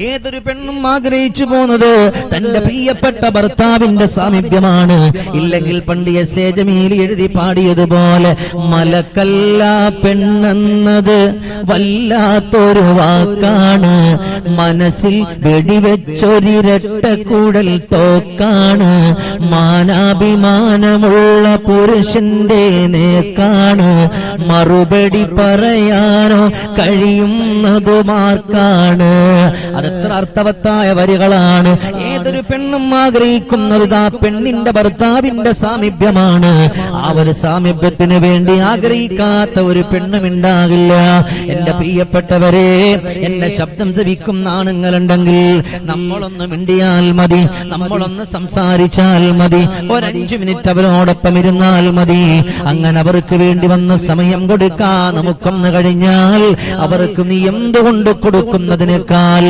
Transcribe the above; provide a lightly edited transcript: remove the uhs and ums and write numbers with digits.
ഏതൊരു പെണ്ണും ആഗ്രഹിച്ചു പോകുന്നത് തന്റെ പ്രിയപ്പെട്ട ഭർത്താവിന്റെ സാമീപ്യമാണ്. ഇല്ലെങ്കിൽ പണ്ട് എസ്.എ. ജമീൽ എഴുതി പാടിയതുപോലെ മലക്കല്ല പെണ്ണെന്നത് വല്ലാത്തൊരു വാക്കാണ്, മനസ്സിൽ വെടിവെച്ചൊരിരട്ട കൂടൽ തോക്കാണ്, മാനാഭിമാനമുള്ള പുരുഷന്റെ നേക്കാണ്, മറുപടി പറയാനോ കഴിയുന്നതുമാർക്കാണ്. അതെത്ര അർത്ഥവത്തായ വരികളാണ്. ഏതൊരു പെണ്ണും ആഗ്രഹിക്കുന്നത് ആ പെണ്ണിന്റെ ഭർത്താവിന്റെ സാമീപ്യമാണ്. ആ ഒരു സാമീപ്യത്തിന് വേണ്ടി ആഗ്രഹിക്കാത്ത ഒരു പെണ്ണും ഉണ്ടാകില്ല. എന്റെ പ്രിയപ്പെട്ടവരെ, എന്റെ ശബ്ദം ശ്രവിക്കുന്ന ആണുങ്ങളുണ്ടെങ്കിൽ നമ്മളൊന്ന് മിണ്ടിയാൽ മതി, നമ്മളൊന്ന് സംസാരിച്ചാൽ മതി, ഒരു 5 മിനിറ്റ് അവരോടൊപ്പം ഇരുന്നാൽ മതി. അങ്ങനെ അവർക്ക് വേണ്ടി വന്ന സമയം കൊടുക്കാൻ നമുക്കൊന്ന് കഴിഞ്ഞാൽ അവർക്ക് നീ എന്തുകൊണ്ട് കൊടുക്കുന്നതിനേക്കാൾ